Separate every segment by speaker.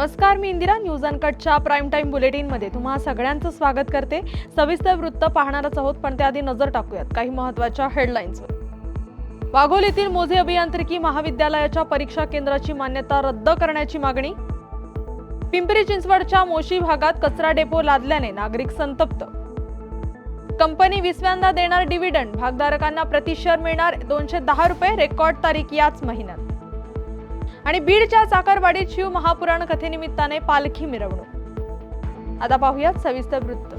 Speaker 1: नमस्कार, मी Indira. News अनकटच्या prime time बुलेटिनमध्ये तुम्हा सगळ्यांचं स्वागत करते. सविस्तर वृत्त पाहणारच आहोत, पण त्याआधी नजर टाकूयात काही महत्त्वाच्या हेडलाईन्सवर. वाघोलीतील मोझे अभियांत्रिकी महाविद्यालयाच्या परीक्षा केंद्राची मान्यता रद्द करण्याची मागणी. पिंपरी चिंचवडच्या मोशी भागात कचरा डेपो लादल्याने नागरिक संतप्त. कंपनी 20व्यांदा देणार डिव्हिडंड. भागधारकांना प्रति शेअर मिळणार 210 रुपये. रेकॉर्ड तारीख याच महिन्यात. आणि बीडच्या चाकरवाडीत शिव महापुराण कथेनिमित्ताने पालखी मिरवणूक. आता पाहूयात सविस्तर वृत्त.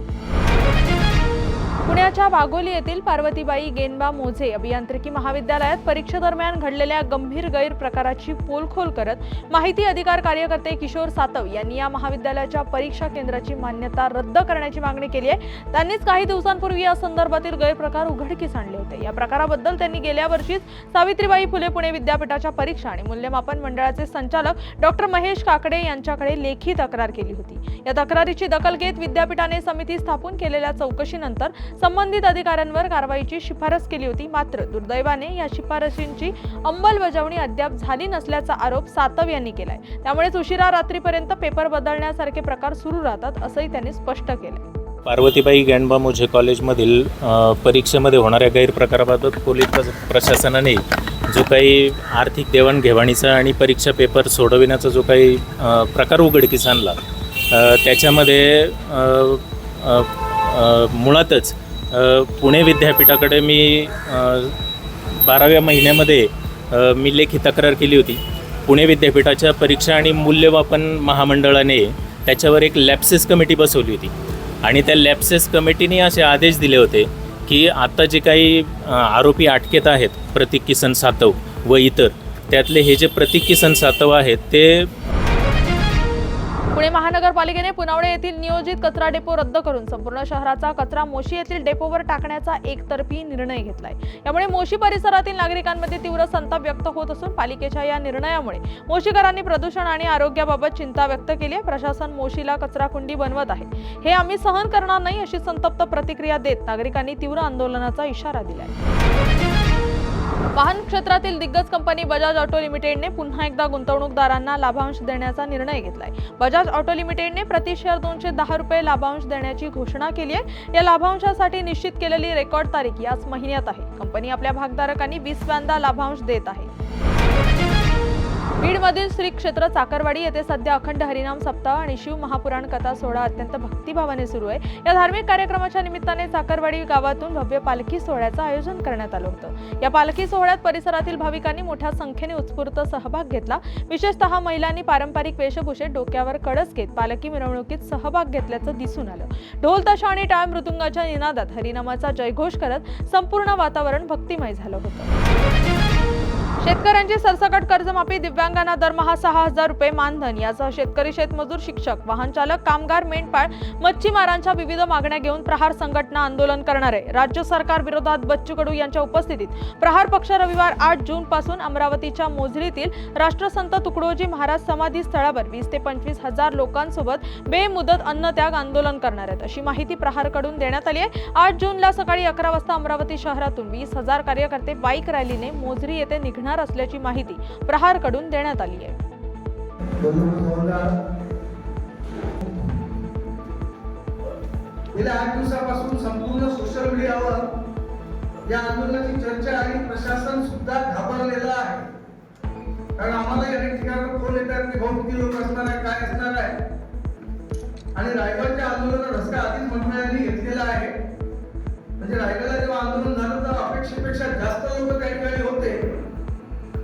Speaker 1: पुण्याच्या वाघोली येथील पार्वतीबाई गेनबा मोझे अभियांत्रिकी महाविद्यालयात परीक्षेदरम्यान घडलेल्या गंभीर गैरप्रकाराची पोलखोल करत माहिती अधिकार कार्यकर्ते किशोर सातव यांनी या महाविद्यालयाच्या परीक्षा केंद्राची मान्यता रद्द करण्याची मागणी केली आहे. त्यांनीच काही दिवसांपूर्वी या संदर्भातील गैरप्रकार उघडकीस आणले होते. या प्रकाराबद्दल त्यांनी गेल्या वर्षीच सावित्रीबाई फुले पुणे विद्यापीठाच्या परीक्षा आणि मूल्यमापन मंडळाचे संचालक डॉक्टर महेश काकडे यांच्याकडे लेखी तक्रार केली होती. या तक्रारीची दखल घेत विद्यापीठाने समिती स्थापन केलेल्या चौकशीनंतर संबंधित अधिकाऱ्यांवर कारवाईची शिफारस केली होती. मात्र दुर्दैवाने या शिफारसींची अंमलबजावणी अद्याप झाली नसल्याचा आरोप सातव यांनी केलाय. त्यामुळेच उशिरा रात्रीपर्यंत पेपर बदलण्यासारखे प्रकार सुरू राहतात असंही त्यांनी स्पष्ट केलंय.
Speaker 2: पार्वतीबाई गेनबा मोझे कॉलेजमधील परीक्षेमध्ये होणाऱ्या गैरप्रकाराबाबत पोलीस प्रशासनाने जो काही आर्थिक देवाणघेवाणीचा आणि परीक्षा पेपर सोडविण्याचा जो काही प्रकार उघडकीस आणला, त्याच्यामध्ये मुळातच पुणे विद्यापीठाकडे मी 12व्या महिन्यामध्ये मी लेखी तक्रार केली होती. पुणे विद्यापीठाच्या परीक्षा आणि मूल्यमापन महामंडळाने त्याच्यावर एक लॅप्सेस कमिटी बसवली होती आणि त्या लॅप्सेस कमिटीने असे आदेश दिले होते की आता जे काही आरोपी अटकेत आहेत, प्रतीक किसन सातव व इतर, त्यातले हे जे प्रतीक किसन सातव आहेत ते
Speaker 1: पुणे महानगरपालिकेने पुनावळे येथील नियोजित कचरा डेपो रद्द करून संपूर्ण शहराचा कचरा मोशी येथील डेपोवर टाकण्याचा एकतर्फी निर्णय घेतलाय. यामुळे मोशी परिसरातील नागरिकांमध्ये तीव्र संताप व्यक्त होत असून पालिकेच्या या निर्णयामुळे मोशीकरांनी प्रदूषण आणि आरोग्याबाबत चिंता व्यक्त केली आहे. प्रशासन मोशीला कचराकुंडी बनवत आहे, हे आम्ही सहन करणार नाही अशी संतप्त प्रतिक्रिया देत नागरिकांनी तीव्र आंदोलनाचा इशारा दिलाय. वाहन क्षेत्रातील दिग्गज कंपनी बजाज ऑटो लिमिटेडने पुन्हा एकदा गुंतवणूकदारांना लाभांश देण्याचा निर्णय घेतलाय. बजाज ऑटो लिमिटेडने प्रति शेअर 210 रुपये लाभांश देण्याची घोषणा केली आहे. या लाभांशासाठी निश्चित केलेली रेकॉर्ड तारीख याच महिन्यात आहे. कंपनी आपल्या भागधारकांनी 20व्यांदा लाभांश देत आहे. बीडमधील श्री क्षेत्र चाकरवाडी येथे सध्या अखंड हरिनाम सप्ताह आणि शिव महापुराण कथा सोहळा अत्यंत भक्तिभावाने सुरू आहे. या धार्मिक कार्यक्रमाच्या निमित्ताने चाकरवाडी गावातून भव्य पालखी सोहळ्याचं आयोजन करण्यात आलं होतं. या पालखी सोहळ्यात परिसरातील भाविकांनी मोठ्या संख्येने उत्स्फूर्त सहभाग घेतला. विशेषतः महिलांनी पारंपरिक वेशभूषेत डोक्यावर कळस घेत पालखी मिरवणुकीत सहभाग घेतल्याचं दिसून आलं. ढोल ताशा आणि टाळ मृदुंगाच्या निनादात हरिनामाचा जयघोष करत संपूर्ण वातावरण भक्तिमय झालं होतं. शेतकऱ्यांची सरसकट कर्जमाफी, दिव्यांगांना दरमहा 6,000 रुपये मानधन यासह शेतकरी, शेतमजूर, शिक्षक, वाहन चालक, कामगार, मेंढपाळ, मच्छीमारांच्या विविध मागण्या घेऊन प्रहार संघटना आंदोलन करणार आहे. राज्य सरकार विरोधात बच्चू कडू यांच्या उपस्थितीत प्रहार पक्ष रविवार 8 जून पासून अमरावतीच्या मोझरीतील राष्ट्रसंत तुकडोजी महाराज समाधी स्थळावर 20 ते 25 हजार लोकांसोबत बेमुदत अन्नत्याग आंदोलन करणार आहेत अशी माहिती प्रहारकडून देण्यात आली आहे. 8 जूनला सकाळी 11 वाजता अमरावती शहरातून 20,000 कार्यकर्ते बाईक रॅलीने मोझरी येथे निघणार असल्याची माहिती प्रहारकडून देण्यात आली आहे.
Speaker 3: गेल्या 8 दिवसापासून संपूर्ण सोशल मीडियावर या आंदोलनाची चर्चा आणि प्रशासन सुद्धा घाबरलेलं आहे. कारण आम्हाला अनेक ठिकाणी फोन येतात की भाऊ किती लोक असणार आहे, काय असणार आहे. आणि रायगडच्या आंदोलनाचा रस्ता आधीच मंडळांनी घेतलेला आहे. म्हणजे रायगडला जेव्हा आंदोलन झालं तर अपेक्षेपेक्षा जास्त लोक त्या ठिकाणी होते.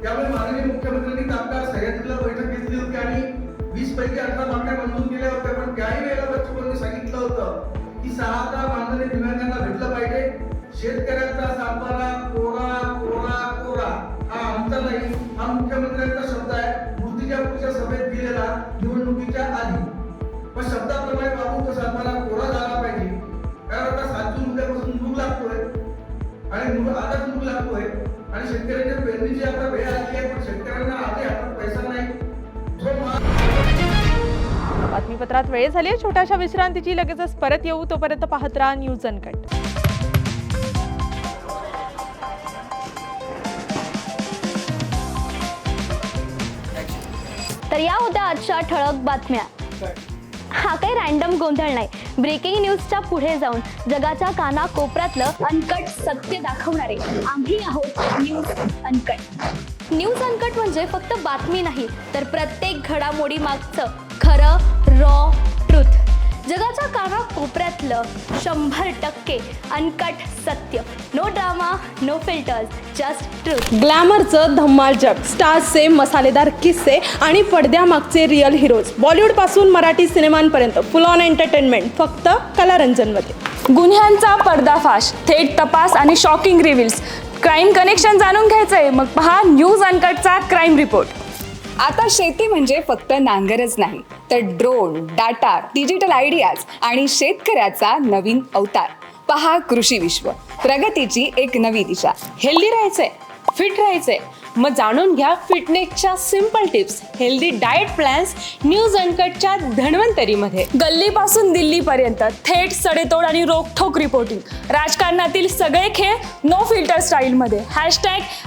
Speaker 3: त्यामुळे माननीय मुख्यमंत्र्यांनी तात्काळ सह्याद्रीला बैठक घेतली होती आणि 20 पैकी 18 मागण्या मंजूर केल्या होत्या. पण त्याही वेळेला बच्चू कडूंनी सांगितलं होतं की 6,000 मानधनी दिव्यांगांना भेटलं पाहिजे. शेतकऱ्यांचा सातबारा कोरा कोरा कोरा हा आमचा नाही, हा मुख्यमंत्र्यांचा शब्द आहे. मूर्तिजापूरच्या सभेत दिलेला निवडणुकीच्या आधी. पण शब्दाप्रमाणे बाबू तो सातबारा कोरा झाला पाहिजे. कारण आता 7 जून उद्यापासून मूग लागतोय आणि आताच मूग लागतोय आणि शेतकऱ्यांच्या पेरणीची आता वेळ आली आहे. पण शेतकऱ्यांना आधी हातात पैसा नाही.
Speaker 1: बातमीपत्रात वेळ झाली आहे छोट्याशा विश्रांतीची. लगेचच परत येऊ. तोपर्यंत पाहत राहा न्यूज अनकट.
Speaker 4: तर या होत्या आजच्या ठळक बातम्या. हा काही रॅन्डम गोंधळ नाही. ब्रेकिंग न्यूजच्या पुढे जाऊन जगाच्या कानाकोपऱ्यातलं अनकट सत्य दाखवणारे आम्ही आहोत न्यूज अनकट. न्यूज अनकट म्हणजे फक्त बातमी नाही, तर प्रत्येक घडामोडी मागचं खरं रॉ ट्रुथ. जगाच्या कानाकोपऱ्यातलं 100% अनकट सत्य. No drama, no filters, just truth.
Speaker 1: ग्लॅमरचं धम्माल जग, स्टार्सचे मसालेदार किस्से आणि पडद्यामागचे रिअल हिरोज. बॉलिवूडपासून मराठी सिनेमांपर्यंत फुल ऑन एंटरटेनमेंट फक्त कलारंजनमध्ये.
Speaker 5: गुन्ह्यांचा पर्दाफाश, थेट तपास आणि शॉकिंग रिव्हिल्स. क्राईम कनेक्शन जाणून घ्यायचंय? मग पहा न्यूज अनकटचा क्राईम रिपोर्ट.
Speaker 6: आता शेती म्हणजे फक्त नांगरच नाही, तर ड्रोन, डाटा, डिजिटल आयडियाज आणि शेतकऱ्याचा नवीन अवतार. पहा कृषी विश्व, प्रगतीची एक नवी दिशा.
Speaker 7: हेल्दी राहायचंय, फिट राहायचंय, मग जाणून घ्या फिटनेसच्या simple tips, healthy diet plans news अनकटच्या धन्वंतरीमध्ये.
Speaker 5: गल्लीपासून दिल्लीपर्यंत थेट सडेतोड आणि रोखठोक रिपोर्टिंग. राजकारणातील सगळे खेळ नो फिल्टर स्टाईलमध्ये.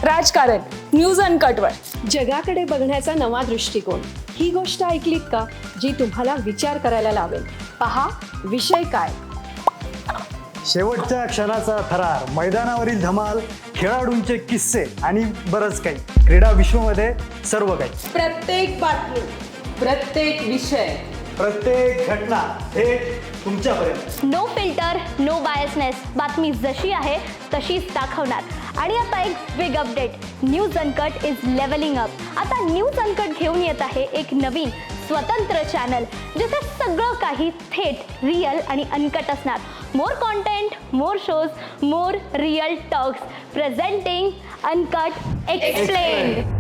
Speaker 5: #राजकारण न्यूज अनकटवर.
Speaker 7: जगाकडे बघण्याचा नवा दृष्टिकोन. ही गोष्ट ऐकलीत का, जी तुम्हाला विचार करायला लावेल? पहा विषय काय.
Speaker 8: शेवटच्या क्षणाचा थरार, मैदानावरील धमाल, खेळाडूंचे किस्से आणि बरंच काही. क्रीडा विश्वमध्ये सर्व काही.
Speaker 7: प्रत्येक बातमी, प्रत्येक विषय,
Speaker 8: प्रत्येक घटना थेट तुमच्यापर्यंत.
Speaker 4: No filter, no biasness. बातमी जशी आहे तशीच दाखवणार. आणि आता एक big update. News Uncut is levelling up. आता न्यूज अनकट घेऊन येत आहे एक नवीन स्वतंत्र चॅनल, जिथे सगळं काही थेट रिअल आणि अनकट असणार. More content, more shows, more real talks. Presenting uncut explained.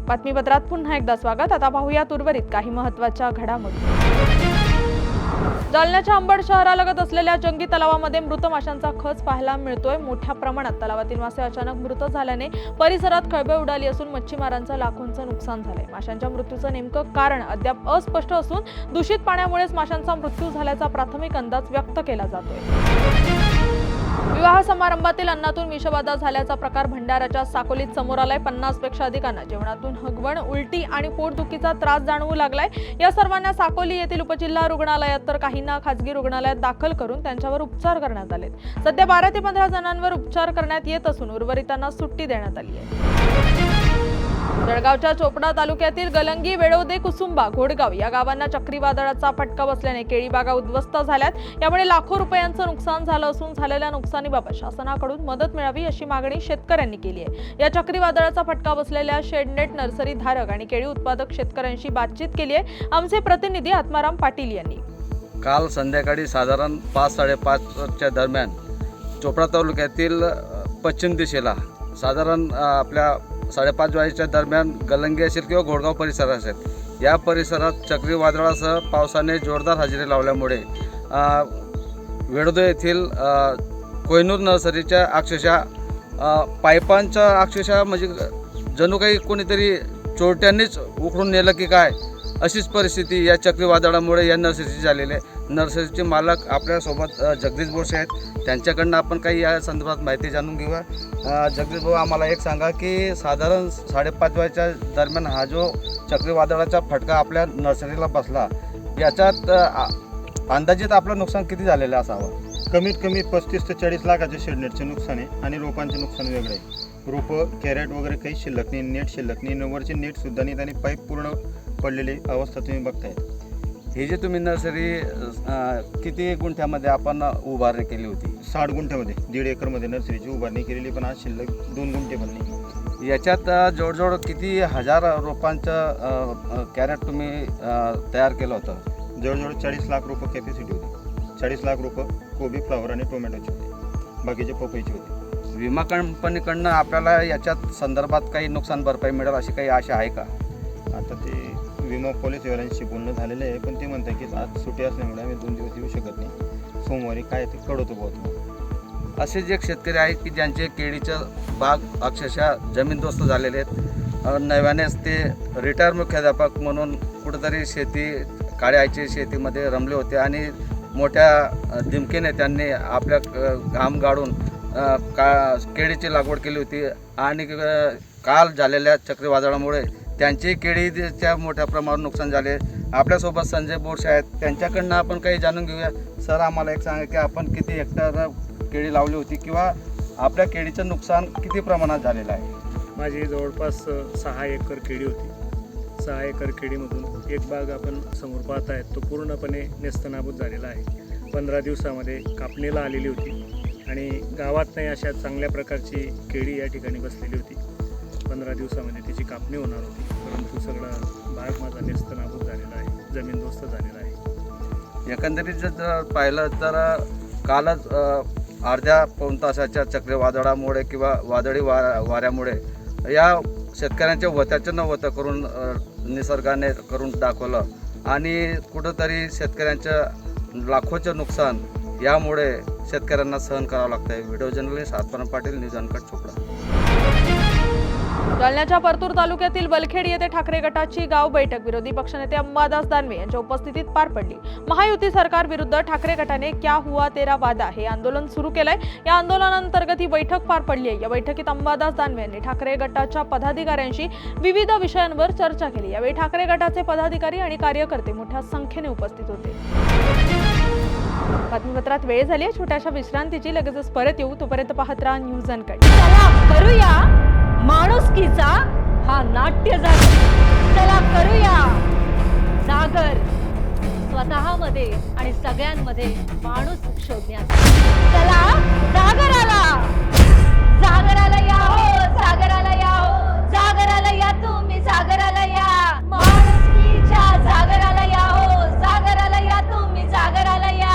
Speaker 1: बातमीपत्रात पुन्हा एकदा स्वागत. आता पाहूयात उर्वरित काही महत्त्वाच्या घडामोडी. जालन्याच्या अंबड शहरालगत असलेल्या जंगी तलावामध्ये मृत माशांचा खच पाहायला मिळतोय. मोठ्या प्रमाणात तलावातील मासे अचानक मृत झाल्याने परिसरात खळबळ उडाली असून मच्छीमारांचं लाखोंचं नुकसान झालंय. माशांच्या मृत्यूचं नेमकं कारण अद्याप अस्पष्ट असून दूषित पाण्यामुळेच माशांचा मृत्यू झाल्याचा प्राथमिक अंदाज व्यक्त केला जातोय. विवाह समारंभातील अन्नातून विषबाधा झाल्याचा प्रकार भंडाऱ्याच्या साकोलीत समोर आलाय. 50 पेक्षा अधिकांना जेवणातून हगवण, उलटी आणि पोटदुखीचा त्रास जाणवू लागलाय. या सर्वांना साकोली येथील उपजिल्हा रुग्णालयात तर काहींना खासगी रुग्णालयात दाखल करून त्यांच्यावर उपचार करण्यात आलेत. सध्या 12 ते 15 जणांवर उपचार करण्यात येत असून उर्वरितांना सुट्टी देण्यात आली आहे. जळगावच्या चोपडा तालुक्यातील गलंगी, वेळोदे, कुसुंबा, घोडगाव या गावांना चक्रीवादळाचा फटका बसल्याने केळी बागा उद्ध्वस्त झाल्यात. यामुळे लाखो रुपयांचं नुकसान झालं असून झालेल्या नुकसानीबाबत शासनाकडून मदत मिळावी अशी मागणी शेतकऱ्यांनी केली आहे. या चक्रीवादळाचा फटका बसलेल्या शेडनेट नर्सरी धारक आणि केळी उत्पादक शेतकऱ्यांशी बातचीत केली आहे. आमचे प्रतिनिधी आत्माराम पाटील यांनी.
Speaker 9: काल संध्याकाळी साधारण 5-5:30च्या दरम्यान चोपडा तालुक्यातील पश्चिम दिशेला साधारण आपल्या 5:30 वाजेच्या दरम्यान गलंगी असेल किंवा घोडगाव परिसर असेल, या परिसरात चक्रीवादळासह पावसाने जोरदार हजेरी लावल्यामुळे वेळोदे येथील कोहिनूर नर्सरीच्या अक्षरशः पाईपांच्या अक्षरशः म्हणजे जणू काही कोणीतरी चोरट्यांनीच उखडून नेलं की काय, अशीच परिस्थिती या चक्रीवादळामुळे या नर्सरीची झालेली आहे. नर्सरीचे मालक आपल्यासोबत जगदीश बोरसे आहेत, त्यांच्याकडनं आपण काही या संदर्भात माहिती जाणून घेऊया. जगदीश भाऊ, आम्हाला एक सांगा की साधारण 5:30 वाजेच्या दरम्यान हा जो चक्रीवादळाचा फटका आपल्या नर्सरीला बसला, याच्यात अंदाजित आपलं नुकसान किती झालेलं असावं?
Speaker 8: कमीत कमी 35 ते 40 लाखाचे शेडनेटचे नुकसान आहे आणि रोपांचे नुकसान वेगळे आहे. रोपं, कॅरेट वगैरे काही शिल्लक नाही, नेट शिल्लक नाही, नवरचे नेटसुद्धा नाहीत आणि पाईप पूर्ण पडलेली अवस्था तुम्ही बघतायत.
Speaker 9: ही जी तुम्ही नर्सरी किती गुंठ्यामध्ये आपण उभारणी केली होती?
Speaker 8: 60 गुंठ्यामध्ये, 1.5 एकरमध्ये नर्सरीची उभारणी केलेली, पण आज शिल्लक 2 गुंठे पण नाही.
Speaker 9: याच्यात जवळजवळ किती हजार रोपांचं कॅरेट तुम्ही तयार केलं होतं?
Speaker 8: जवळजवळ 40 लाख रोपं कॅपॅसिटी होती. 40 लाख रोपं कोबी, फ्लावर आणि टोमॅटोची होती, बाकीचे पपईची होती.
Speaker 9: विमा कंपनीकडनं आपल्याला याच्यात संदर्भात काही नुकसान भरपाई मिळेल अशी काही आशा आहे का?
Speaker 8: आता ते विमा पॉलिसीवाल्यांशी बोलणं झालेलं आहे, पण ते म्हणतात की आज सुट्टी असल्यामुळे आम्ही 2 दिवस येऊ शकत नाही, सोमवारी काय ते कळवतो बहुत.
Speaker 9: असेच एक शेतकरी आहेत की ज्यांचे केळीचं बाग अक्षरशः जमीनदोस्त झालेले आहेत. नव्यानेच ते रिटायर मुख्याध्यापक म्हणून कुठंतरी काळ्या आईची शेतीमध्ये रमले होते आणि मोठ्या दिमकेने त्यांनी आपल्या घाम गाळून केळीची लागवड केली होती आणि काल झालेल्या चक्रीवादळामुळे त्यांची केळीच्या मोठ्या प्रमाणावर नुकसान झाले. आपल्यासोबत संजय बोरसे आहेत, त्यांच्याकडनं आपण काही जाणून घेऊया. सर, आम्हाला एक सांगा की आपण किती हेक्टर केळी लावली होती किंवा आपल्या केळीचं नुकसान किती प्रमाणात झालेलं आहे?
Speaker 10: माझी जवळपास 6 एकर केळी होती. 6 एकर केळीमधून एक बाग आपण समोर पाहत आहेत तो पूर्णपणे नेस्तनाबूत झालेला आहे. 15 दिवसामध्ये कापणीला आलेली होती आणि गावात नाही अशा चांगल्या प्रकारची केळी या ठिकाणी बसलेली होती. 15 दिवसामध्ये तिची कापणी होणार होती, परंतु सगळा बाग माझा नेस्तनाबूत झालेला आहे, जमीनदोस्त झालेला आहे.
Speaker 9: एकंदरीत जर पाहिलं तर कालच अर्ध्या पाऊण तासाच्या चक्रीवादळामुळे किंवा वादळी वाऱ्यामुळे या शेतकऱ्यांच्या वत्याचं न वतं करून निसर्गाने करून दाखवलं आणि कुठंतरी शेतकऱ्यांचं लाखोचं नुकसान यामुळे शेतकऱ्यांना सहन करावं लागतं आहे. Video journalist Atmaram Patil, News Uncut, Chopda.
Speaker 1: जालन्याच्या परतूर तालुक्यातील बलखेड येथे ठाकरे गटाची गाव बैठक विरोधी पक्षनेते अंबादास दानवे यांच्या उपस्थितीत पार पडली. महायुती सरकार विरुद्ध ठाकरे गटाने क्या हुआ तेरा वादा हे आंदोलन सुरू केलंय. या आंदोलनांतर्गत ही बैठक पार पडली आहे. या बैठकीत अंबादास दानवे यांनी ठाकरे गटाच्या पदाधिकाऱ्यांशी विविध विषयांवर चर्चा केली. यावेळी ठाकरे गटाचे पदाधिकारी आणि कार्यकर्ते मोठ्या संख्येने उपस्थित होते. बातमीपत्रात वेळ झाली आहे छोट्याशा विश्रांतीची. लगेचच परत येऊ, तोपर्यंत पाहत राहा न्यूज अनकट.
Speaker 4: चला करूया माणुसकीचा हा नाट्य जागर. चला करूया जागर स्वतःमध्ये आणि सगळ्यांमध्ये माणूस शोधण्याचा. चला जागराला, जागराला या हो, जागराला या हो, जागराला या तुम्ही, जागराला या. माणुसकीच्या जागराला या हो, जागराला या तुम्ही, जागराला या.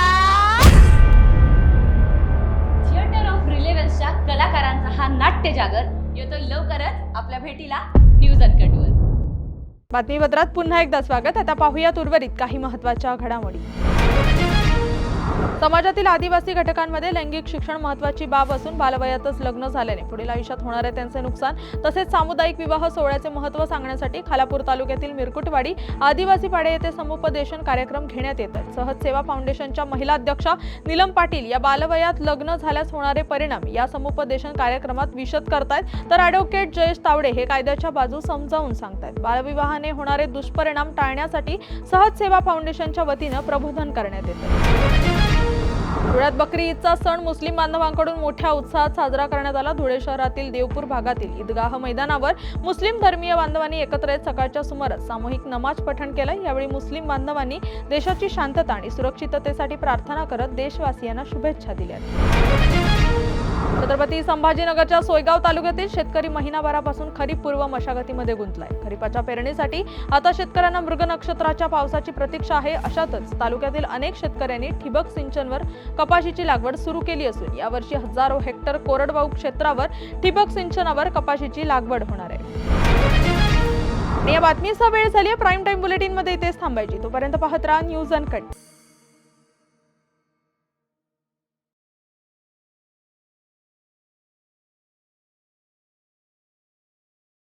Speaker 4: थिएटर ऑफ रिलेव्हन्सच्या कलाकारांचा हा नाट्य जागर येतो लवकरच आपल्या भेटीला न्यूज अनकटवर.
Speaker 1: बातमीपत्रात पुन्हा एकदा स्वागत. आता पाहूयात उर्वरित काही महत्त्वाच्या घडामोडी. समाजातील आदिवासी घटकांमध्ये लैंगिक शिक्षण महत्त्वाची बाब असून बालवयातच लग्न झाल्याने पुढील आयुष्यात होणारे त्यांचे नुकसान तसेच सामुदायिक विवाह सोहळ्याचे महत्त्व सांगण्यासाठी खालापूर तालुक्यातील मिरकुटवाडी आदिवासी पाडे येथे समुपदेशन कार्यक्रम घेण्यात येतात. सहज सेवा फाउंडेशनच्या महिला अध्यक्षा नीलम पाटील या बालवयात लग्न झाल्यास होणारे परिणाम या समुपदेशन कार्यक्रमात विशद करतायत, तर ॲडव्होकेट जयेश तावडे हे कायद्याच्या बाजू समजावून सांगतायत. बालविवाहाने होणारे दुष्परिणाम टाळण्यासाठी सहज सेवा फाउंडेशनच्या वतीनं प्रबोधन करण्यात येतं. धुळ्यात बकरी ईदचा सण मुस्लिम बांधवांकडून मोठ्या उत्साहात साजरा करण्यात आला. धुळे शहरातील देवपूर भागातील ईदगाह मैदानावर मुस्लिम धर्मीय बांधवांनी एकत्र येत सकाळच्या सुमारास सामूहिक नमाज पठण केलं. यावेळी मुस्लिम बांधवांनी देशाची शांतता आणि सुरक्षिततेसाठी प्रार्थना करत देशवासियांना शुभेच्छा दिल्या. छत्रपती संभाजीनगरच्या सोयगाव तालुक्यातील शेतकरी महिनाभरापासून खरीप पूर्व मशागतीमध्ये गुंतलाय. खरीपाच्या पेरणीसाठी आता शेतकऱ्यांना मृग नक्षत्राच्या पावसाची प्रतीक्षा आहे. अशातच तालुक्यातील अनेक शेतकऱ्यांनी ठिबक सिंचनवर कपाशीची लागवड सुरू केली असून यावर्षी हजारो हेक्टर कोरडवाहू क्षेत्रावर ठिबक सिंचनावर कपाशीची लागवड होणार आहे. या बातमीचा वेळ झाली. प्राईम टाइम बुलेटिन मध्ये इथेच थांबायची. तोपर्यंत पाहत राहा न्यूज अनकट.